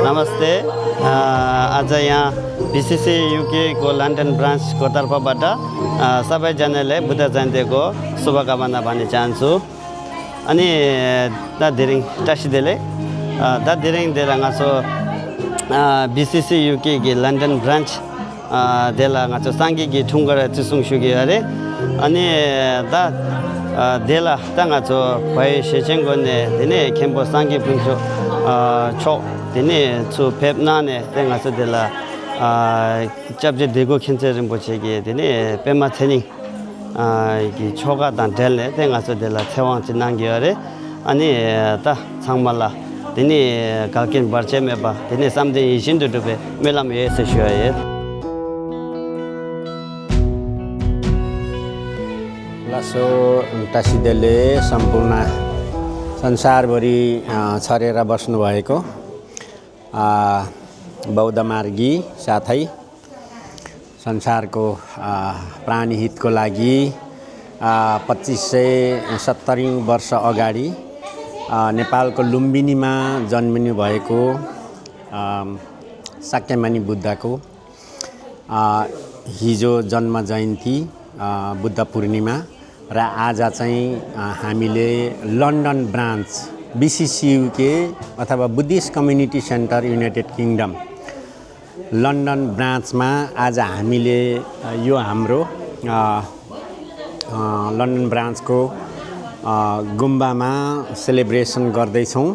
नमस्ते। आज यहाँ बीसीसी युके को लन्डन ब्रान्चको तर्फबाट सबैजनालाई बुद्ध जयन्तीको शुभकामना भन्न चाहन्छु। अनि दादिरिङ टासिदेले दादिरिङ देलाङासो बीसीसी युके की लन्डन ब्रान्च देलाङासो सांगिकी ठुङ्गर चिसुङसुगी अरे अनि दा देला ताङासो भए सेचेङगोने दिने खेम्पो सांगी पुङसो 초 दिने छु पेपनाने 땡아서 देला 잡제 대고 캔처럼 보치게 되네 पेमा 트레이닝 이 초가 단 델네 땡아서 देला 태왕 지난겨래 아니 다 상말라 दिने 갈긴 버체메 바 दिने 삼대 이신도도베 멜람에 에서셔에 लासो टासिदेले सम्पूर्ण संसारभरि छरेर बस्नुभएको बौद्ध मार्गी साथै संसारको प्राणी हितको लागि 2570 वर्ष अगाडि नेपालको लुम्बिनीमा जन्मिनु भएको शाक्यमुनि बुद्धको हिजो जन्म जयन्ती बुद्ध पूर्णिमा र आज चाहिँ हामीले लन्डन ब्रान्च बीसीसीयुके अथवा Buddhist community centre United Kingdom London ब्रान्चमा आज हामीले यो हाम्रो लन्डन ब्रान्चको गुम्बामा सेलिब्रेसन गर्दैछौँ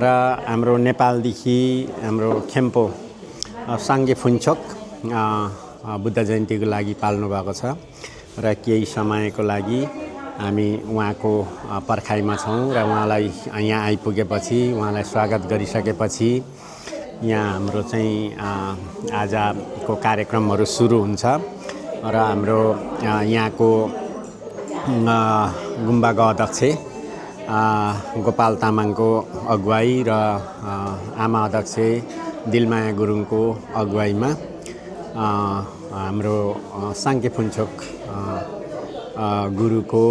र हाम्रो नेपालदेखि हाम्रो खेम्पो साङ्गे फुन्चोक बुद्ध जयन्तीको लागि पाल्नु भएको छ र केही समयको लागि हामी उहाँको पर्खाइमा छौँ र उहाँलाई यहाँ आइपुगेपछि उहाँलाई स्वागत गरिसकेपछि यहाँ हाम्रो चाहिँ आजको कार्यक्रमहरू सुरु हुन्छ र हाम्रो यहाँको गुम्बाको अध्यक्ष गोपाल तामाङको अगुवाई र आमा अध्यक्ष दिलमाया गुरुङको अगुवाईमा हाम्रो साङ्के फुन्चोक गुरुको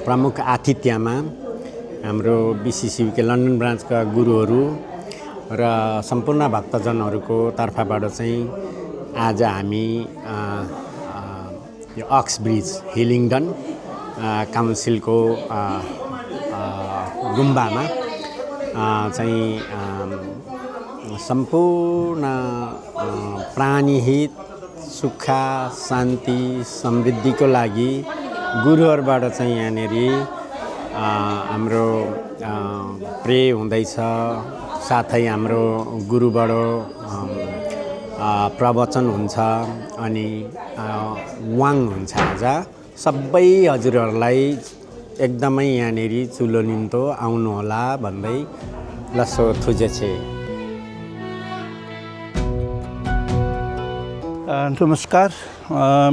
प्रमुख आतिथ्यमा हाम्रो बीसीसीयुके लन्डन ब्रान्चका गुरुहरू र सम्पूर्ण भक्तजनहरूको तर्फबाट चाहिँ आज हामी यो अक्स ब्रिज हिलिङडन काउन्सिलको गुम्बामा चाहिँ सम्पूर्ण प्राणीहित सुख शान्ति समृद्धिको लागि गुरुहरूबाट चाहिँ यहाँनिर हाम्रो प्रे हुँदैछ साथै हाम्रो गुरुबाट प्रवचन हुन्छ अनि वाङ हुन्छ आज सबै हजुरहरूलाई एकदमै यहाँनिर चुलो निम्तो आउनुहोला भन्दै लसो थुजेछे। नमस्कार,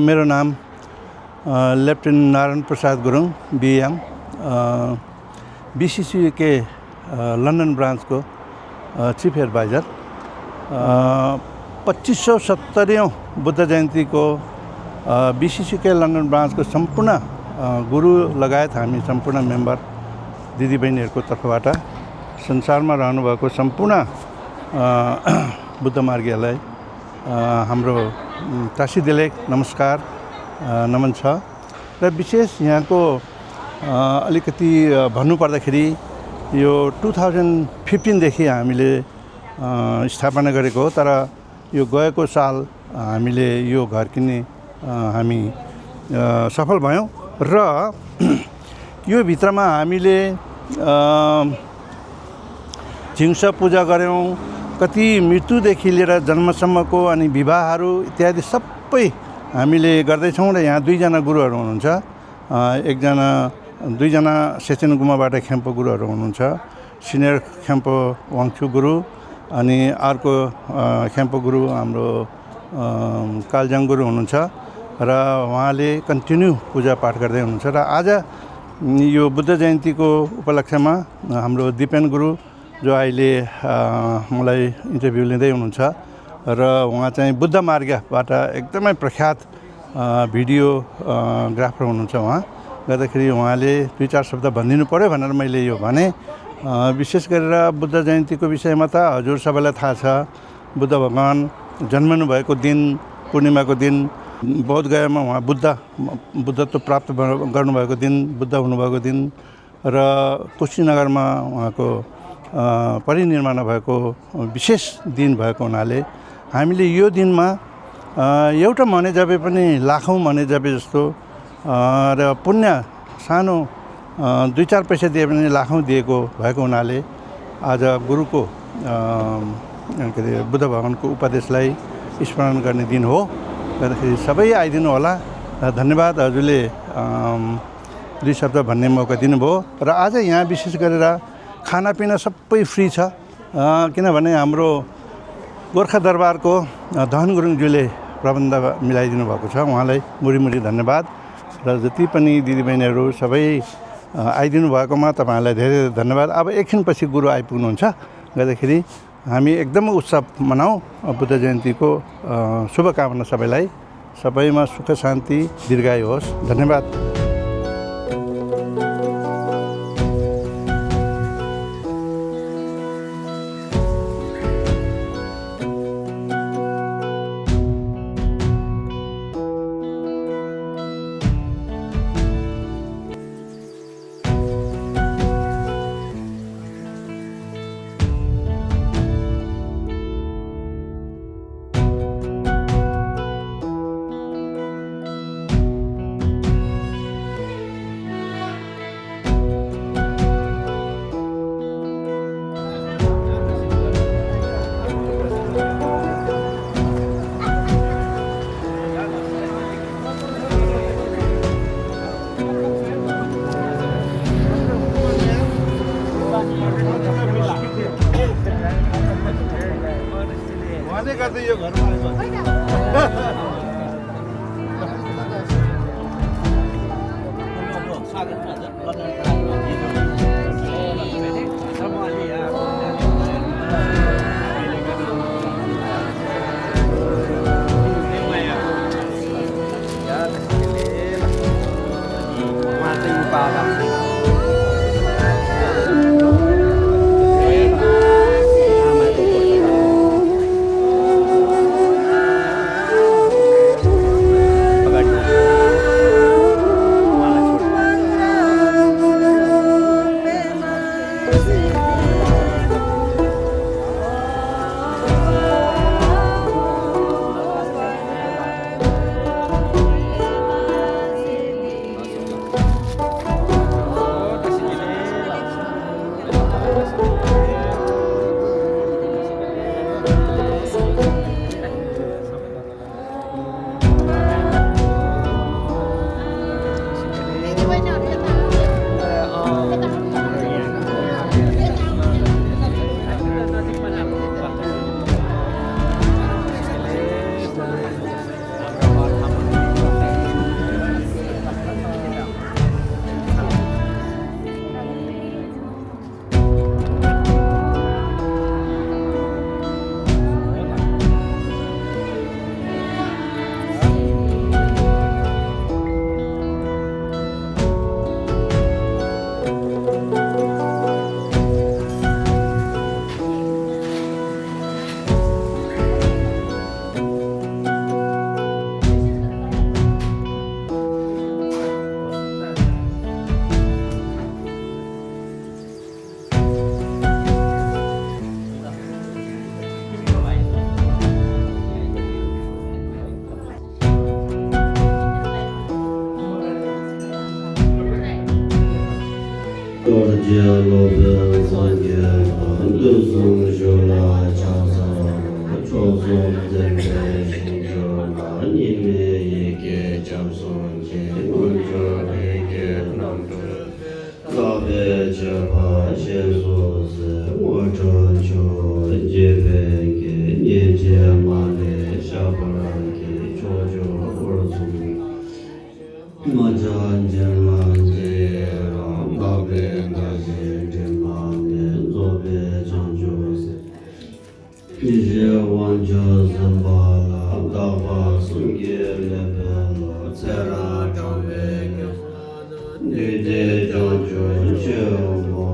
मेरो नाम lieutenant Narayan Prasad Gurung BM BCCUK London ब्रान्चको चिफ एडभाइजर। 2570औं बुद्ध जयन्तीको बीसीसीयुके लन्डन ब्रान्चको सम्पूर्ण गुरु लगायत हामी सम्पूर्ण मेम्बर दिदीबहिनीहरूको तर्फबाट संसारमा रहनुभएको सम्पूर्ण बुद्ध मार्गीहरूलाई हाम्रो टासिदेले नमस्कार नमन छ र विशेष यहाँको अलिकति भन्नुपर्दाखेरि यो 2015 देखि हामीले स्थापना गरेको हो, तर यो गएको साल हामीले यो घर किन्ने हामी सफल भयौँ र यो भित्रमा हामीले झिङ्सा पूजा गऱ्यौँ, कति मृत्युदेखि लिएर जन्मसम्मको अनि विवाहहरू इत्यादि सबै हामीले गर्दैछौँ र यहाँ दुईजना गुरुहरू हुनुहुन्छ। दुईजना सेचेन गुम्बाबाट खेम्पो गुरुहरू हुनुहुन्छ, सिनियर खेम्पो वाङछु गुरु अनि अर्को खेम्पो गुरु हाम्रो कालजाङ गुरु हुनुहुन्छ र उहाँले कन्टिन्यू पूजा पाठ गर्दै हुनुहुन्छ। र आज यो बुद्ध जयन्तीको उपलक्ष्यमा हाम्रो दिपेन गुरु जो अहिले मलाई इन्टरभ्यू लिँदै हुनुहुन्छ र उहाँ चाहिँ बुद्ध मार्गबाट एकदमै प्रख्यात भिडियोग्राफर हुनुहुन्छ। उहाँ गर्दाखेरि उहाँले 2-4 शब्द भनिदिनु पर्यो भनेर मैले यो भने विशेष गरेर बुद्ध जयन्तीको विषयमा त हजुर सबैलाई थाहा छ बुद्ध भगवान जन्मनु भएको दिन पूर्णिमाको दिन बोधगयामा उहाँ बुद्धत्व प्राप्त गर्नुभएको दिन बुद्ध हुनुभएको दिन र कुशीनगरमा उहाँको परिनिर्वाण भएको विशेष दिन भएको हुनाले हामीले यो दिनमा एउटा मने जपे पनि लाखौँ मने जपे जस्तो र पुण्य सानो 2-4 पैसा दिए पनि लाखौँ दिएको भएको हुनाले आज गुरुको के अरे बुद्ध भगवानको उपदेशलाई स्मरण गर्ने दिन हो। गर्दाखेरि सबै आइदिनु होला। धन्यवाद हजुरले 2 शब्द भन्ने मौका दिनुभयो र आज यहाँ विशेष गरेर खानापिना सबै फ्री छ किनभने हाम्रो गोर्खा दरबारको दहन गुरुङज्यूले प्रबन्ध मिलाइदिनु भएको छ। उहाँलाई मुरी धन्यवाद र जति पनि दिदीबहिनीहरू सबै आइदिनु भएकोमा तपाईँहरूलाई धेरै धन्यवाद। अब एकछिनपछि गुरु आइपुग्नुहुन्छ गर्दाखेरि हामी एकदम उत्सव मनाउँ। बुद्ध जयन्तीको शुभकामना सबैलाई, सबैमा सुख शान्ति दीर्घायु होस्। धन्यवाद। Nide Janjo Cheo Mo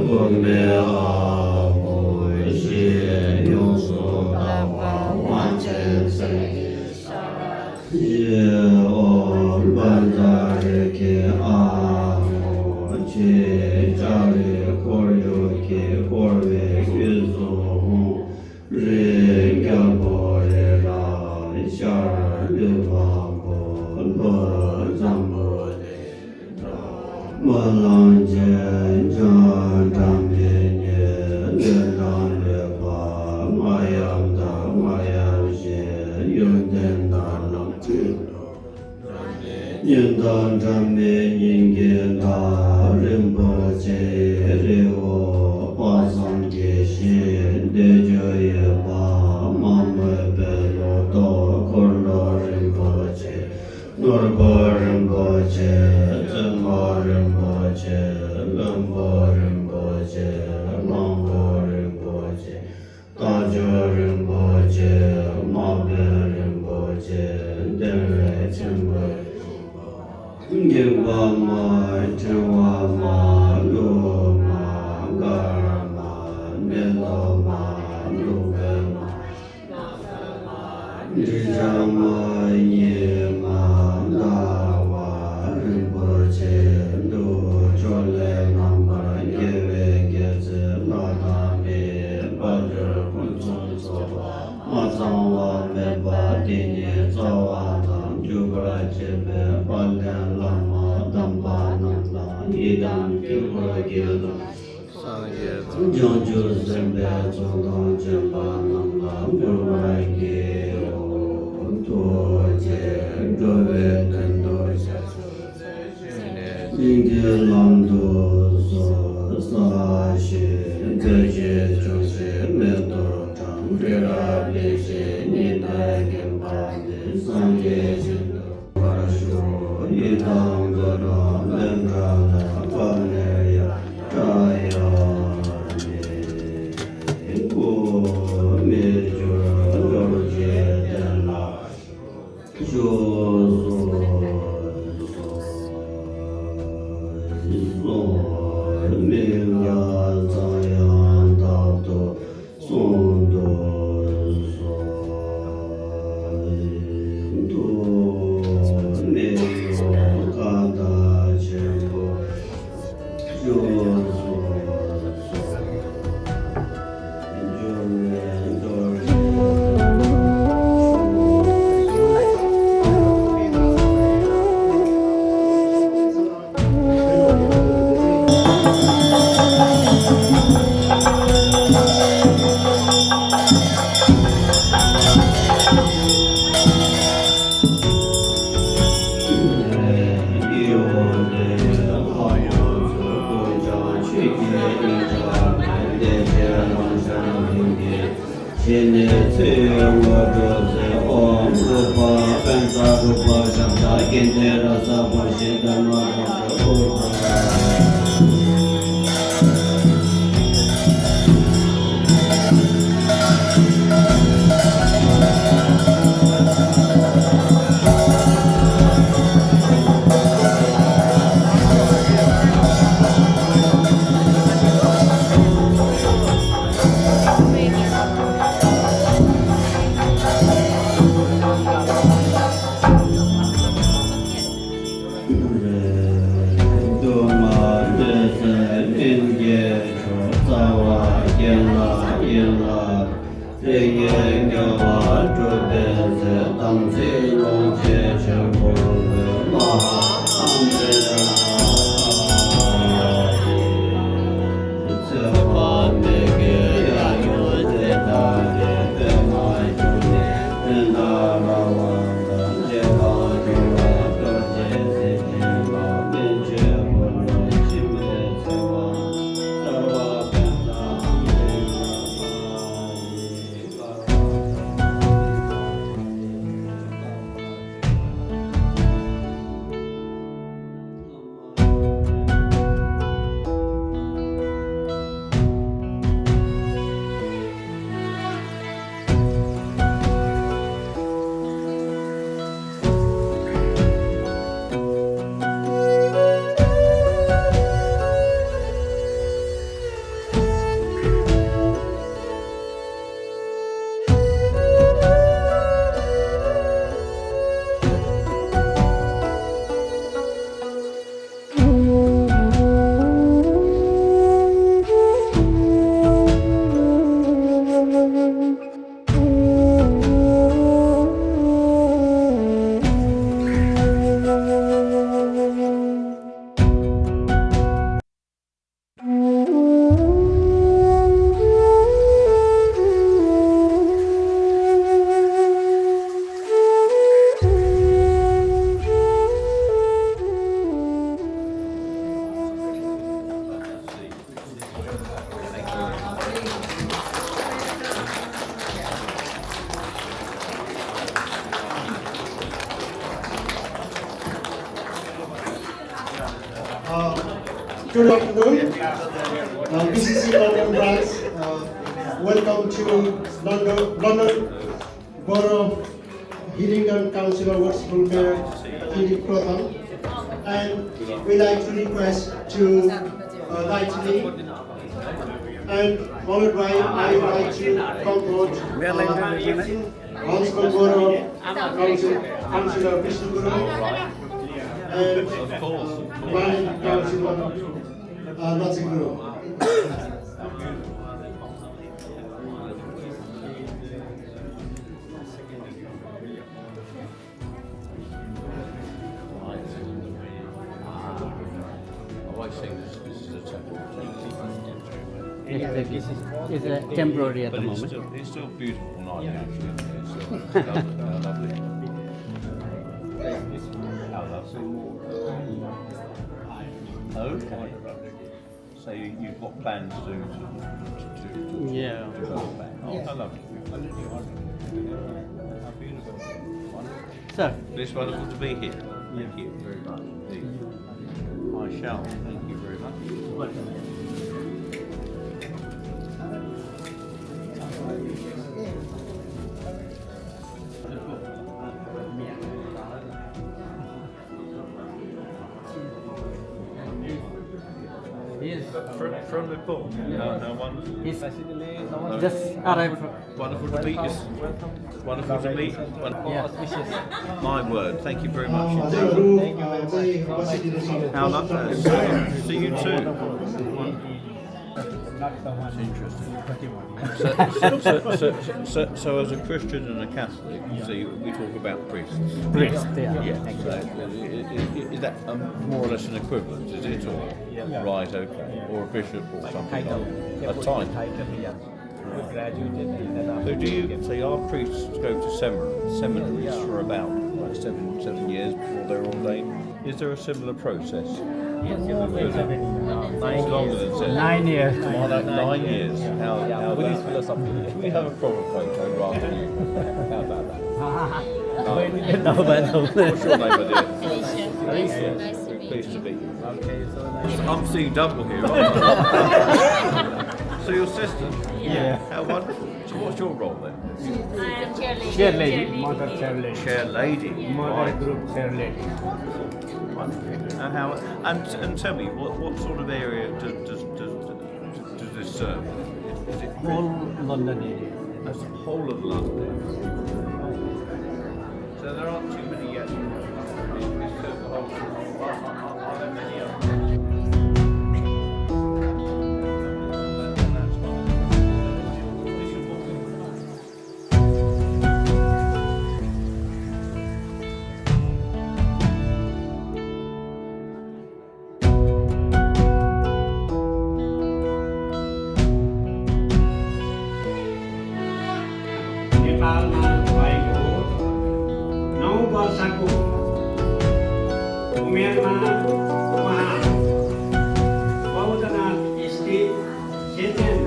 不灭阿不谢永寿大法万千生耶哦乱杂日给阿摩切扎里果有给果为运作日干波日拉夏日瓦波罗藏波摩浪杰张张灭涅列让列巴玛扬达玛扬谢永den达能印当张灭因给达仁波切日我巴桑杰谢列就业巴玛梅贝罗多可罗仁波切诺波仁波切真波仁波切冷波仁波切朗波仁波切大觉仁波切马贝仁波切德瑞真波耶瓦玛真瓦玛罗玛嘎尔玛涅罗玛鲁贝玛日扎玛耶玛达瓦仁波切鲁卓雷那玛耶维耶子拉达米巴热昆宗佐玛藏瓦梅巴蒂尼扎瓦南朱布拉切贝巴连拉玛当巴能拉伊当吉布拉耶德将就身边总统真巴能拉布拉耶多杰多维能多下今天朗读所撒些这些就是没多长这个这些你来跟把的三界心的把说一当个的能干的把那呀这样的过灭绝了解的啦就明呀藏呀道多诵多多没有看到全部就现在最我这是om rupa pensa rupa shabda kente rasa pasita mata Good afternoon. BCC London branch. Welcome to London Borough Hillingdon Councillor Worshipful Mayor Philip Protham. And we like to request to lightly and followed by I would like to conclude Municipal Borough Councillor Vishnu Guru and Planning Councillor Natsi Guru. It's temporary at the moment. It's still beautiful night actually. It's still lovely. Okay. So you've got plans to Yeah. develop that. Oh, how lovely. How beautiful. Sir, It's wonderful to be here. Thank you very much indeed. I shall. Thank you very much. yes, From Nepal. No, wonderful. he's just arrived. Wonderful to meet you. Wonderful to meet. Yeah. My word. Thank you very much. Ajay Guru, Ajay Vasidi How lovely. See you too. So as a Christian and a Catholic, so we talk about priests. Priest, yeah. Yeah. So is that more or less an equivalent? Is it or right? Okay. Or a bishop or something like a title. So do you say our priests go to seminaries for about 7 years before they're ordained? Is there a similar process? It's longer than 7. 9 years. 9 years. How Buddhist philosophy. Should we have a proper photo rather than you? How about that? No, but no. What's your name, my dear? Alicia. Pleased to meet you. Okay, so nice. I'm seeing double here, aren't I? So your sister? Yeah. How wonderful. So what's your role then? I am chairlady. Chair lady, mother chair lady. Chair lady. Mother group chair lady. And tell me, what sort of area does this serve? Is it Whole London area. That's the whole of London. So there aren't too many yet. This serves the whole. Are there many others? नेपालमा भएको 9 वर्षको उमेरमा उहाँ बौद्धनाथ स्थित Sechen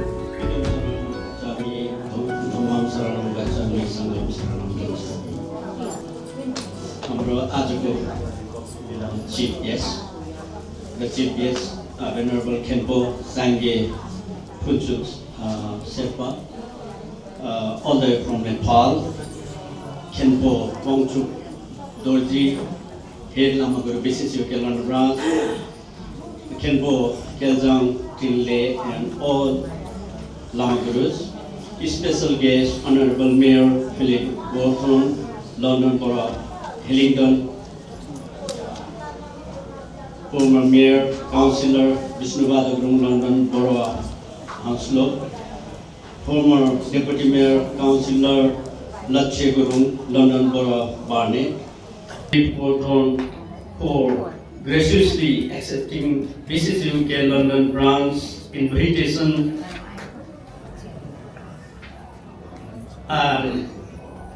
हाम्रो आजको chief guest the chief guest, Venerable Khenpo Sangye Phunchuk Sherpa, all the way from Nepal, Khenpo Wangchuk Dorji, Head Lama Guru BCC London branch, Khenpo Keljang Tinle, and all Lama Gurus. Special guest, Honorable Mayor Philip Protham, London Borough Hillingdon, former Mayor, Councillor Vishnu Guru, London Borough Councillor, former Deputy Mayor, Councillor Latche Guru, London Borough Barney, Protham for graciously accepting BCC UK London branch invitation. And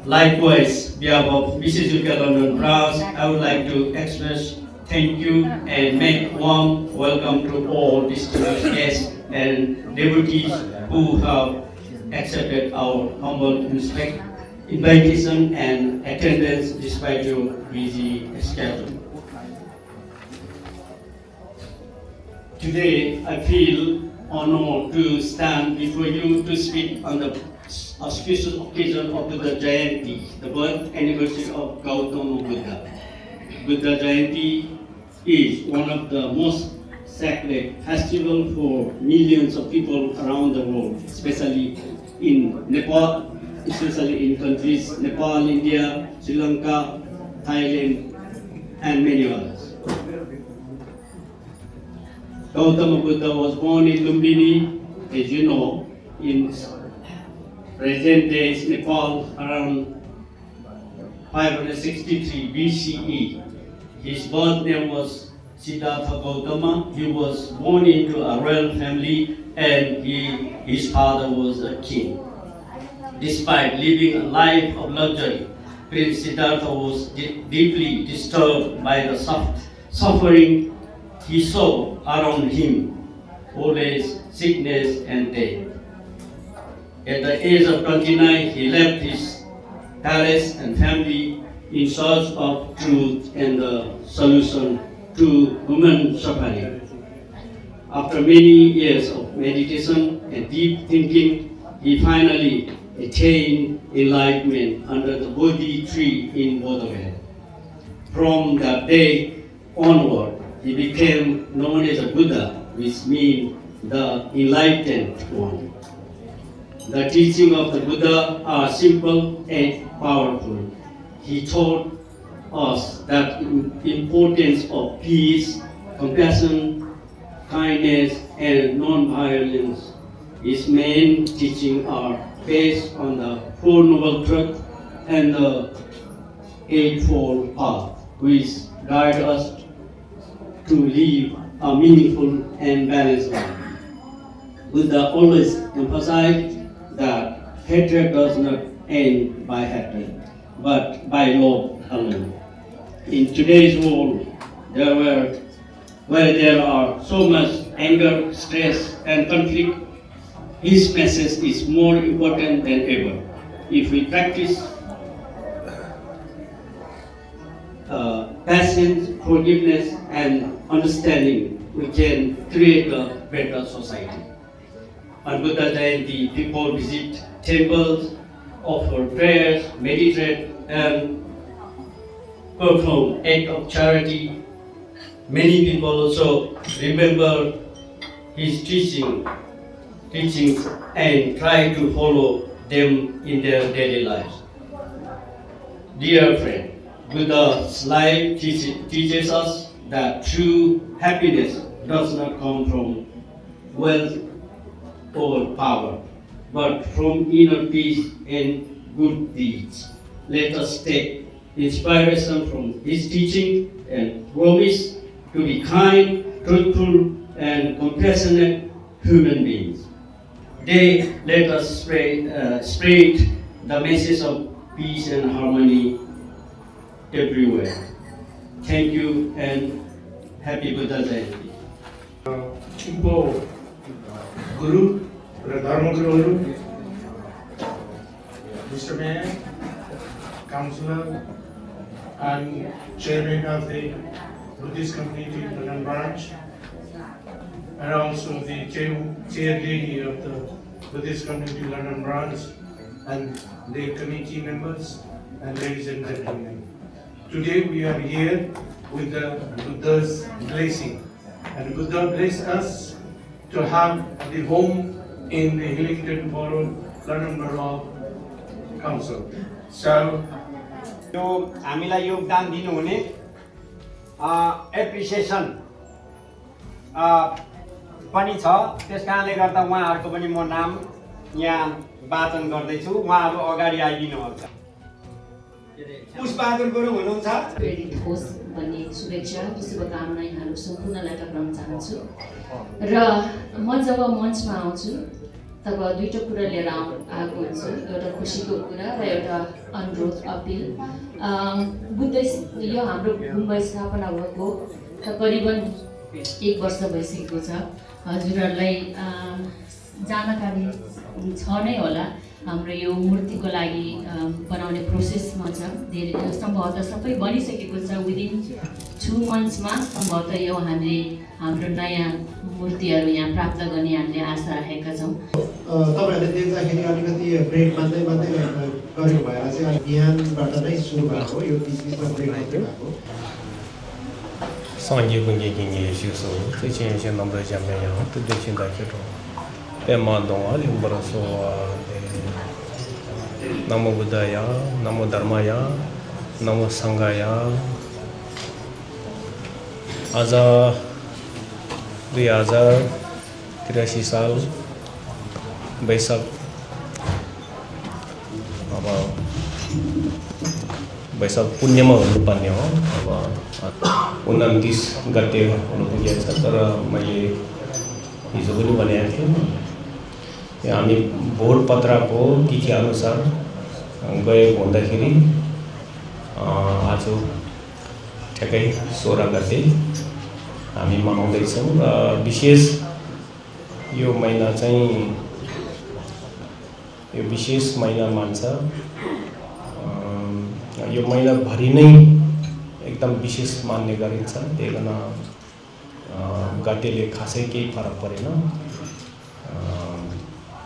likewise, behalf of BCC UK London branch, I would like to express thank you and make warm welcome to all distinguished guests and devotees who have accepted our humble invitation and attendance despite your busy schedule. today I feel honored to stand before you to speak on the auspicious occasion of Buddha Jayanti, the birth anniversary of Gautama Buddha. Buddha Jayanti is one of the most sacred festivals for millions of people around the world, especially in Nepal, especially in countries Nepal, India, Sri Lanka, Thailand, and many others. Gautama Buddha was born in Lumbini, as you know, in present day Nepal around 563 BCE. His birth name was Siddhartha Gautama. He was born into a royal family and his father was a king. Despite living a life of luxury, Prince Siddhartha was deeply disturbed by the suffering he saw around him, old age, sickness, and death. At the age of 29, he left his palace and family in search of truth and the solution to human suffering. After many years of meditation and deep thinking, he finally attained enlightenment under the Bodhi tree in Bodhgaya. From that day onward, he became known as a Buddha, which means the enlightened one. The teaching of the Buddha are simple and powerful. He taught us that importance of peace, compassion, kindness, and non-violence. His main teaching are based on the Four Noble Truths and the Eightfold Path, which guide us to live a meaningful and balanced life. Buddha always emphasized that hatred does not end by hatred, but by love alone. In today's world, where there are so much anger, stress, and conflict, his message is more important than ever. If we practice patience, forgiveness, and understanding, we can create a better society. On Buddha Jayanti, people visit temples, offer prayers, meditate, and perform acts of charity. Many people also remember his teachings and try to follow them in their daily lives. Dear friend, Buddha's life teaches us that true happiness does not come from wealth or power, but from inner peace and good deeds. Let us take inspiration from his teaching and promise to be kind, truthful, and compassionate human beings. Today, let us spread the message of peace and harmony everywhere. Thank you and happy Buddha Jayanti. Chimpo Guru, Dharma Guru, Mr. Mayor, Councillor, and Chairman of the Buddhist Community London Branch, and also the Chair Lady of the Buddhist Community London Branch, and the committee members, and ladies and gentlemen. Today we are here with the Buddha's blessing, and Buddha blessed us to have the home in the Hillingdon Borough, London Borough Council. So, यो हामीलाई योगदान दिनुहुने appreciation पनि छ, त्यस कारणले गर्दा उहाँहरूको पनि म नाम यहाँ वाचन गर्दैछु। उहाँहरू अगाडि आइदिनुहोस्। पुष्पबहादुर गुरुङ हुनुहुन्छ। क्रेडिट होस् भन्ने शुभेच्छा शुभकामना यहाँहरू सम्पूर्णलाई टक्राउन चाहन्छु। र म जब मञ्चमा आउँछु तब दुईटा कुरा लिएर आएको हुन्छु, एउटा खुसीको कुरा र एउटा अनुरोध अपिल। बुद्ध यो हाम्रो मुम्बई स्थापना भएको करिबन 1 वर्ष भइसकेको छ। हजुरहरूलाई जानकारी छ नै होला हाम्रो यो मूर्तिको लागि बनाउने प्रोसेसमा छ धेरै सम्भवतः सबै बनिसकेको छ विदिन 2 मन्थ्समा सम्भवतः यो हामीले हाम्रो नयाँ मूर्तिहरू यहाँ प्राप्त गर्ने हामीले आशा राखेका छौँ। तपाईहरुले देख्दाखेरि अलिकति ब्रेक मात्रै गरेको भएर चाहिँ बिहानबाट नै सुरु भएको यो बिचमा ब्रेक मात्रै भएको 上一个年纪年修手，之前像那么多家没有，都对现在这种，在马东啊，领不了说啊，那么不得呀，那么达玛呀，那么桑嘎呀，आज 2083 साल वैशाख अब वैशाख पुण्यमा हुनुपर्ने हो अब 29 गते हुनु पुगेको छ तर मैले हिजो पनि भनेको थिएँ हामी भोट पत्रको तिथि अनुसार गएको हुँदाखेरि आज ठ्याक्कै 16 गते हामी मनाउँदैछौँ र विशेष यो महिना चाहिँ यो विशेष महिना मान्छ यो महिनाभरि नै एकदम विशेष मान्ने गरिन्छ त्यही भएर गतेले खासै केही फरक परेन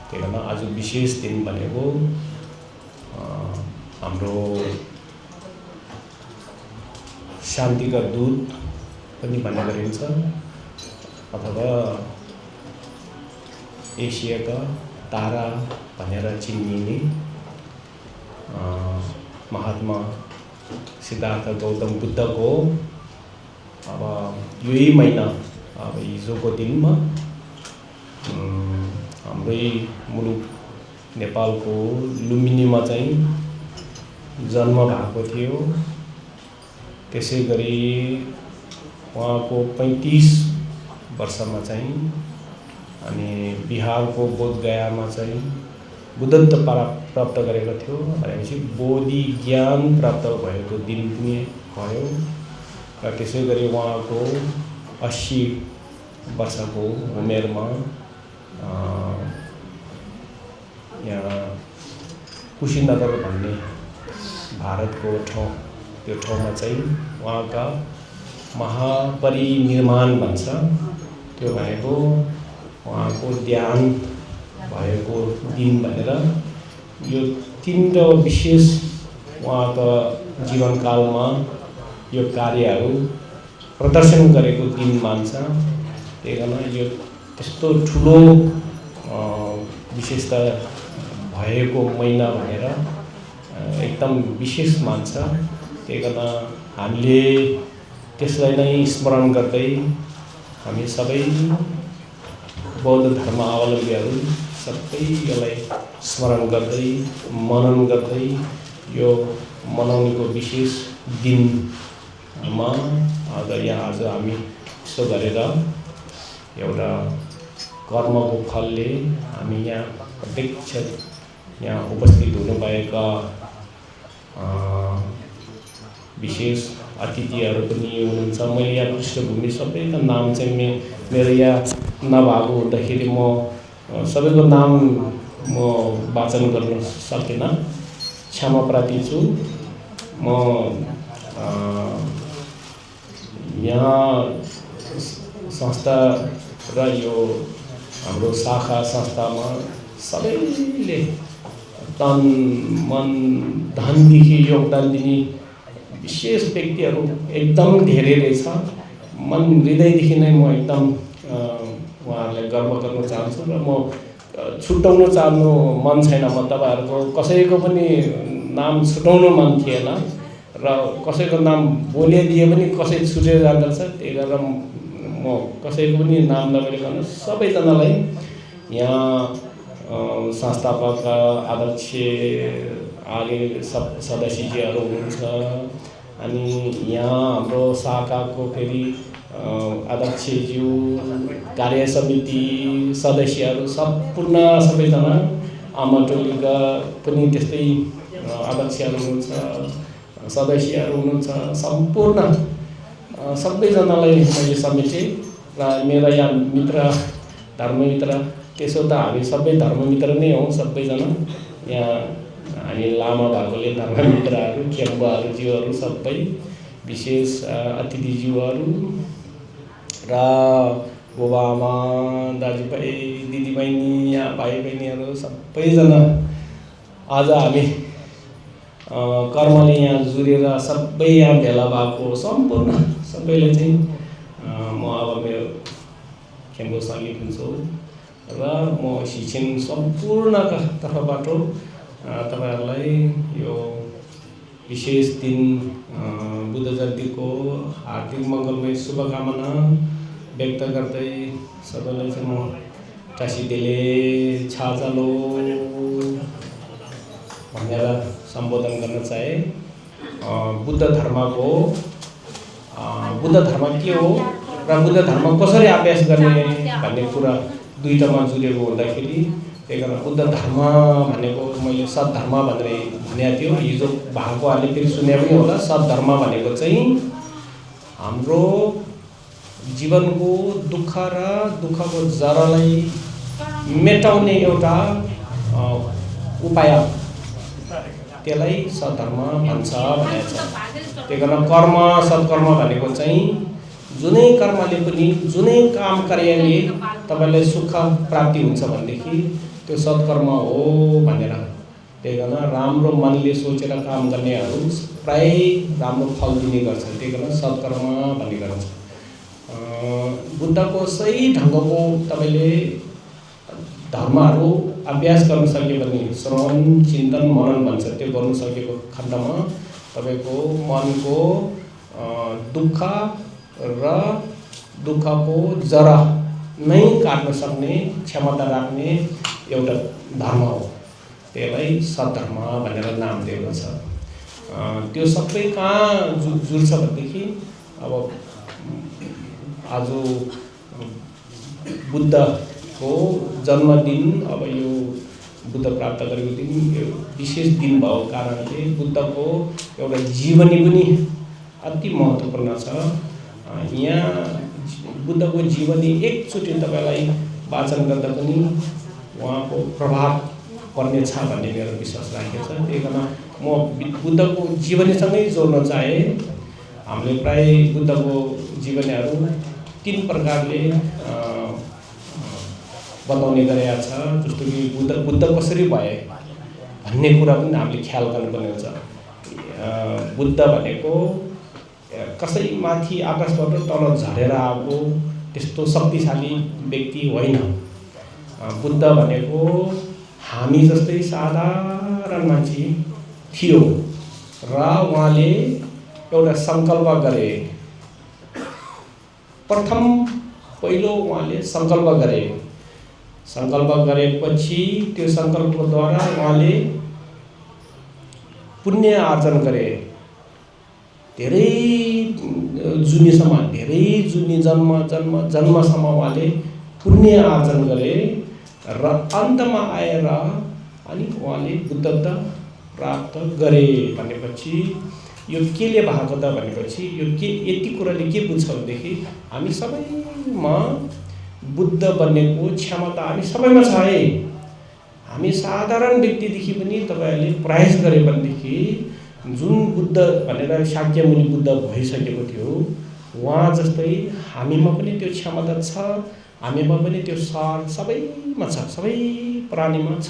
त्यही भएर आज विशेष दिन भनेको हाम्रो शान्तिका दूत पनि भन्ने गरिन्छ अथवा एसियाका तारा भनेर चिनिने महात्मा सिद्धार्थ गौतम बुद्धको अब यही महिना अब हिजोको दिनमा हाम्रै मुलुक नेपालको लुम्बिनीमा चाहिँ जन्म भएको थियो त्यसै गरी उहाँको 35 वर्षमा चाहिँ अनि बिहारको बोधगयामा चाहिँ बुद्धत्व प्राप्त गरेको थियो भनेपछि बोधि ज्ञान प्राप्त भएको दिन पनि भयो र त्यसै गरी उहाँको 80 वर्षको उमेरमा यहाँ कुशीनगर भन्ने भारतको ठाउँ त्यो ठाउँमा चाहिँ उहाँका महापरिनिर्वाण भन्छ त्यो भनेको उहाँको ध्यान भएको दिन भनेर यो तीनवटा विशेष उहाँका जीवनकालमा यो कार्यहरू प्रदर्शन गरेको दिन मान्छ त्यही कारण यो त्यस्तो ठुलो विशेषता भएको महिना भनेर एकदम विशेष मान्छ त्यही कारण हामीले त्यसलाई नै स्मरण गर्दै हामी सबै बौद्ध धर्मावलम्बीहरू सबै यसलाई स्मरण गर्दै मनन गर्दै यो मनाउनेको विशेष दिनमा आज हामी यसो गरेर एउटा कर्मको फलले हामी यहाँ प्रत्यक्ष यहाँ उपस्थित हुनुभएका विशेष अतिथिहरू पनि हुनुहुन्छ मैले यहाँ पृष्ठभूमि सबैका नाम चाहिँ मेरो यहाँ नभएको हुँदाखेरि म सबैको नाम म वाचन गर्न सकिनँ क्षमा प्रार्थी छु म यहाँ संस्था र यो हाम्रो शाखा संस्थामा सबैले तन मन धनदेखि योगदान दिने विशेष व्यक्तिहरू एकदम धेरै रहेछ मन हृदयदेखि नै म एकदम उहाँहरूलाई गर्व गर्न चाहन्छु र म छुट्याउन चाहनु मन छैन म तपाईँहरूको कसैको पनि नाम छुट्याउनु मन थिएन र कसैको नाम बोलिदिए पनि कसै छुटेर जाँदछ त्यही गरेर म कसैको पनि नाम नबोलिकन सबैजनालाई यहाँ संस्थापक अध्यक्ष आगे सदस्यहरू हुनुहुन्छ अनि यहाँ हाम्रो शाखाको फेरि अध्यक्षज्यू कार्य समिति सदस्यहरू सम्पूर्ण सबैजना आमा टोलीका पनि त्यस्तै अध्यक्षहरू हुनुहुन्छ सदस्यहरू हुनुहुन्छ सम्पूर्ण सबैजनालाई मैले समेटेँ र मेरा यहाँ मित्र धर्ममित्र त्यसो त हामी सबै धर्ममित्र नै हौँ सबैजना यहाँ हामी लामा भएकोले धर्ममित्रहरू खेम्बाहरू ज्यूहरू सबै विशेष अतिथिज्यूहरू र बुबाआमा दाजुभाइ दिदीबहिनी यहाँ भाइ बहिनीहरू सबैजना आज हामी कर्मले यहाँ जुरेर सबै यहाँ भेला भएको सम्पूर्ण सबैले चाहिँ म अब मेरो खेम्बो सङ्गीत हुन्छु र म शिक्षण सम्पूर्णका तर्फबाट तपाईँहरूलाई यो विशेष दिन बुद्ध जयन्तीको हार्दिक मङ्गलमय शुभकामना व्यक्त गर्दै सबैलाई चाहिँ म टासीदेले छाजालो भनेर सम्बोधन गर्न चाहे। बुद्ध धर्म के हो र बुद्ध धर्म कसरी अभ्यास गर्ने भन्ने कुरा दुईटामा जुरेको हुँदाखेरि त्यही कारण बुद्ध धर्म भनेको मैले सद्धर्म भनेर भनेको थियो हिजो भएकोहरूले फेरि सुने पनि होला। सद्धर्म भनेको चाहिँ हाम्रो जीवनको दुःख र दुःखको जरालाई मेटाउने एउटा उपाय त्यसलाई सद्धर्म भन्छ भनेको छ। त्यही कारण कर्म सत्कर्म भनेको चाहिँ जुनै कर्मले पनि जुनै काम कार्यले तपाईँलाई सुख प्राप्ति हुन्छ भनेदेखि त्यो सत्कर्म हो भनेर। त्यही कारण राम्रो मनले सोचेर काम गर्नेहरू प्राय राम्रो फल दिने गर्छ। त्यही कारण सत्कर्म भन्ने गर्छ। बुद्धको सही ढङ्गको तपाईँले धर्महरू अभ्यास गर्न सक्यो भने श्रवण चिन्तन मनन भन्छ त्यो गर्नु सकेको खण्डमा तपाईँको मनको दुःख र दुःखको जरा नै काट्न सक्ने क्षमता राख्ने एउटा धर्म हो। त्यसलाई सद्धर्म भनेर नाम दिएको छ। त्यो सबै कहाँ जुर्छ भनेदेखि अब आज बुद्धको जन्मदिन अब यो बुद्ध प्राप्त गरेको दिन यो विशेष दिन भएको कारणले बुद्धको एउटा जीवनी पनि अति महत्त्वपूर्ण छ। यहाँ बुद्धको जीवनी एकचोटि तपाईँलाई वाचन गर्दा पनि उहाँको प्रभाव पर्नेछ भन्ने मेरो विश्वास राखेको छ। त्यही कारण म बुद्धको जीवनीसँगै जोड्न चाहे। हामीले प्राय बुद्धको जीवनीहरू 3 प्रकारले बताउने गरेका छ। जस्तो कि बुद्ध कसरी भए भन्ने कुरा पनि हामीले ख्याल गर्नुपर्ने हुन्छ। बुद्ध भनेको कसै माथि आकाशबाट तल झरेर आएको त्यस्तो शक्तिशाली व्यक्ति होइन। बुद्ध भनेको हामी जस्तै साधारण मान्छे थियो र उहाँले एउटा सङ्कल्प गरे। पहिलो उहाँले सङ्कल्प गरेपछि त्यो सङ्कल्पद्वारा उहाँले पुण्य आर्जन गरे। धेरै जुनी जन्मसम्म उहाँले पुण्य आर्जन गरे र अन्तमा आएर अनि उहाँले बुद्धत्व प्राप्त गरे भनेपछि यो केले भएको त भनेपछि यो के यति कुराले के बुझ्छ भनेदेखि हामी सबैमा बुद्ध बन्नेको क्षमता हामी सबैमा छ है। हामी साधारण व्यक्तिदेखि पनि तपाईँहरूले प्रयास गरे भनेदेखि जुन बुद्ध भनेर शाक्यमुनि बुद्ध भइसकेको थियो उहाँ जस्तै हामीमा पनि त्यो क्षमता छ। हामीमा पनि त्यो सार सबैमा छ, सबै प्राणीमा छ।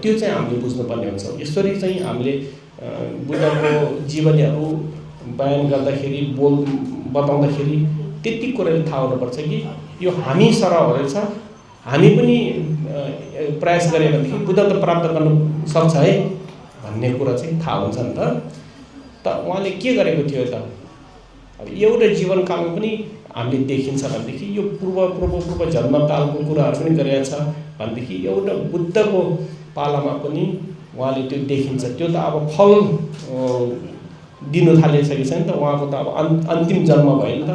त्यो चाहिँ हामीले बुझ्नुपर्ने हुन्छ। यसरी चाहिँ हामीले बुद्धको जीवनीहरू बयान गर्दाखेरि बताउँदाखेरि त्यति कुराले थाहा हुनुपर्छ कि यो हामी सरह रहेछ। हामी पनि प्रयास गऱ्यो भनेदेखि बुद्धत्व प्राप्त गर्न सक्छ है भन्ने कुरा चाहिँ थाहा हुन्छ नि त उहाँले के गरेको थियो त अब एउटा जीवनकालमा पनि हामीले देखिन्छ भनेदेखि यो पूर्व जन्मकालको कुराहरू पनि गरेका छ भनेदेखि एउटा बुद्धको पालामा पनि उहाँले त्यो देखिन्छ। त्यो त अब फल दिनु थालिसकेको छ नि त। उहाँको त अब अन्तिम जन्म भयो नि त।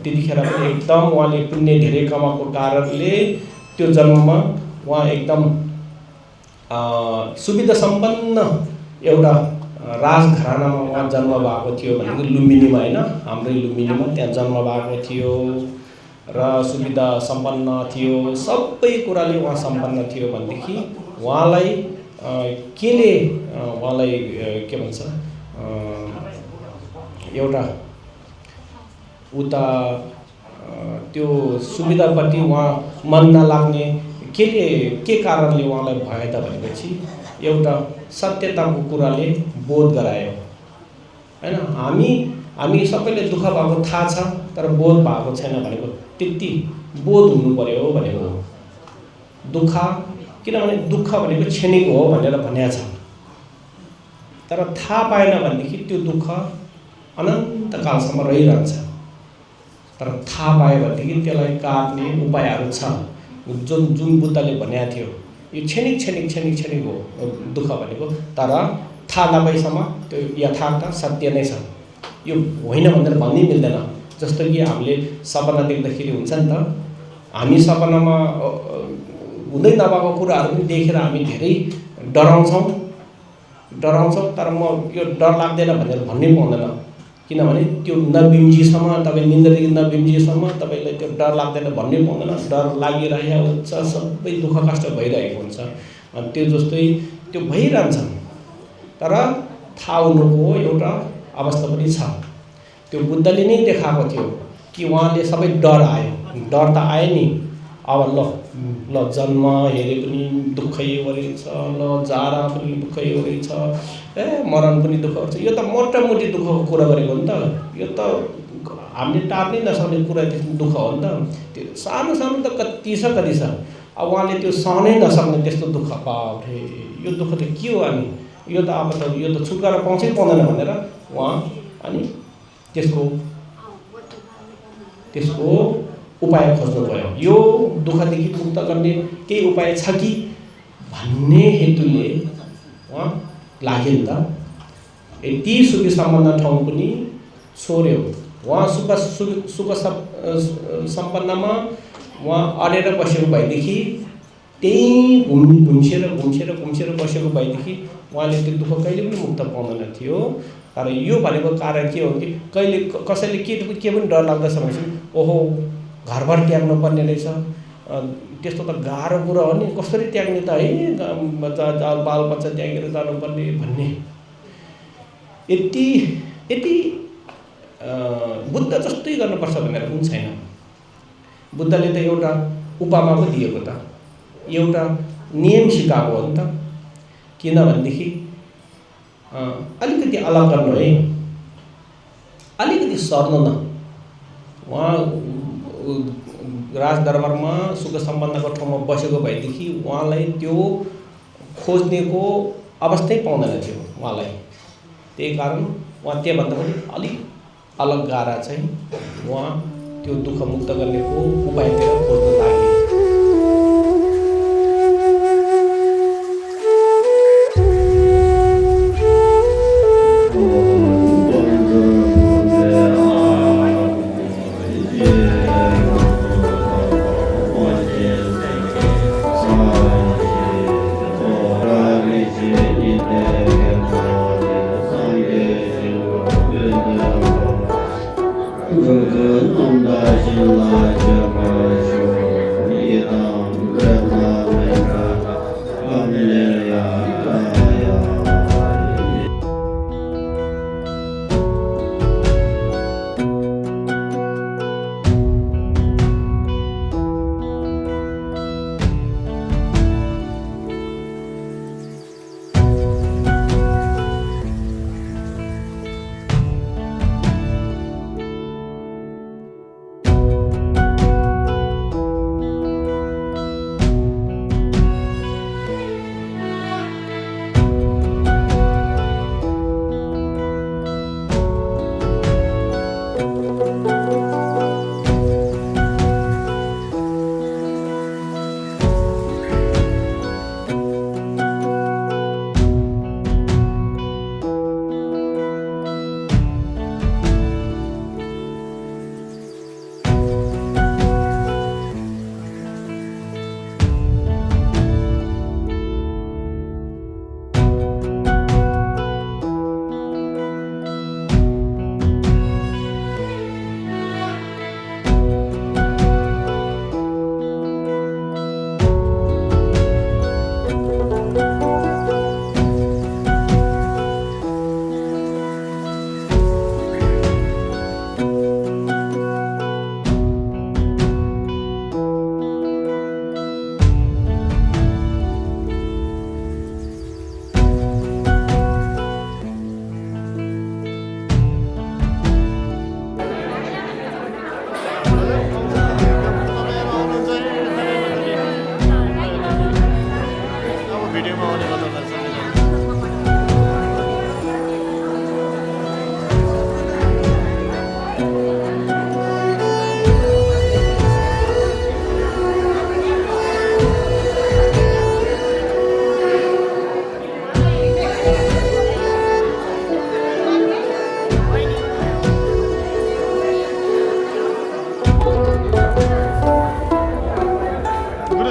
त्यतिखेर पनि एकदम उहाँले पुण्य धेरै कमाएको कारणले त्यो जन्ममा उहाँ एकदम सुविधा सम्पन्न एउटा राजघरानामा उहाँ जन्म भएको थियो भनेको लुम्बिनीमा होइन, हाम्रै लुम्बिनीमा त्यहाँ जन्म भएको थियो। र सुविधा सम्पन्न थियो, सबै कुराले उहाँ सम्पन्न थियो भनेदेखि उहाँलाई केले उहाँलाई के भन्छ एउटा उता त्यो सुविधापट्टि उहाँ मन नलाग्ने के कारणले उहाँलाई भयो त भनेपछि एउटा सत्यताको कुराले बोध गरायो हैन। हामी सबैले दुःख भएको थाहा छ तर बोध भएको छैन भनेको त्यति बोध हुनु पर्यो भनेको हो। दुःख किनभने दुःख भनेको क्षणिक हो भनेर भनेको छ, तर थाहा पाएन भनेदेखि त्यो दुःख अनन्तकालसम्म रहिरहन्छ। तर थाहा पायो भनेदेखि त्यसलाई काट्ने उपायहरू छ जुन बुद्धले भनेको थियो। यो क्षणिक हो दुःख भनेको, तर थाहा नभएसम्म त्यो यथार्थ सत्य नै छ। यो होइन भनेर भन्नै मिल्दैन। जस्तो कि हामीले सपना देख्दाखेरि हुन्छ नि त, हामी सपनामा हुँदै नभएको कुराहरू पनि देखेर हामी धेरै डराउँछौँ, तर म यो डर लाग्दैन भनेर भन्नै पाउँदैन। किनभने त्यो नबिम्जिएसम्म, तपाईँ निन्द्रादेखि नबिम्जिएसम्म तपाईँलाई त्यो डर लाग्दैन भन्नै पाउँदैन। डर लागिरहेको हुन्छ, सबै दुःख कष्ट भइरहेको हुन्छ। अनि त्यो जस्तै त्यो भइरहन्छ, तर थाहा हुनुको एउटा अवस्था पनि छ। त्यो बुद्धले नै देखाएको थियो कि उहाँले सबै डर आयो, डर त आयो नि। अब ल जन्म हेरे पनि दुःखै गरेछ, ल जाडा पनि दुःखै गरेछ, मरण पनि दुःख गर्छ। यो त मोटामोटी दुःखको कुरा गरेको हो नि त। यो त हामीले टार्नै नसक्ने कुरादेखि दुःख हो नि त। त्यो सानो त कति छ। अब उहाँले त्यो सहनै नसक्ने त्यस्तो दुःख, बाफ्रे यो दुःख त के हो, हामी यो त अब त यो त छुटकारा पाउँछै पाउँदैन भनेर उहाँ अनि त्यसको उपाय खोज्नुभयो। यो दुःखदेखि मुक्त गर्ने केही उपाय छ कि भन्ने हेतुले उहाँ लाग्यो नि त। यति सुखी सम्पन्न ठाउँ पनि छोड्यो। उहाँ सुख सम्पन्नमा उहाँ अडेर बसेको भएदेखि, त्यही घुम्सेर बसेको भएदेखि उहाँले त्यो दुःख कहिले पनि मुक्त पाउँदैन थियो। तर यो भनेको कारण के हो कि कहिले कसैले के पनि डर लाग्दछ भनेपछि ओहो घरबार त्याग्नु पर्ने रहेछ, त्यस्तो त गाह्रो कुरा हो नि, कसरी त्याग्ने त है, बाल बच्चा त्यागेर जानुपर्ने भन्ने यति बुद्ध जस्तै गर्नुपर्छ भनेर पनि छैन। बुद्धले त एउटा उपमा पो दिएको त, एउटा नियम सिकाएको हो नि त। किनभनेदेखि अलिकति अलग गर्नु है, अलिकति सर्नु न। उहाँ राजदरबारमा सुख सम्बन्धको ठाउँमा बसेको भएदेखि उहाँलाई त्यो खोज्नेको अवस्थै पाउँदैन थियो उहाँलाई। त्यही कारण उहाँ त्योभन्दा पनि अलिक अलग गाह्रा चाहिँ उहाँ त्यो दुःख मुक्त गर्नेको उपायतिर खोज्न लागे।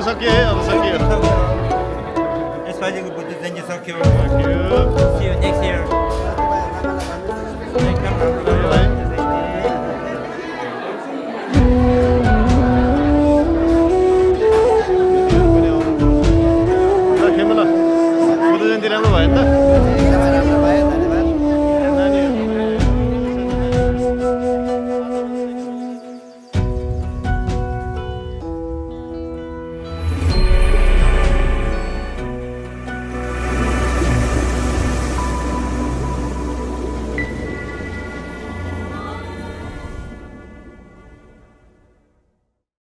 सक्यो है अब सक्यो यसपालिको बुद्ध जयन्ती सक्यो सक्यो See you next year.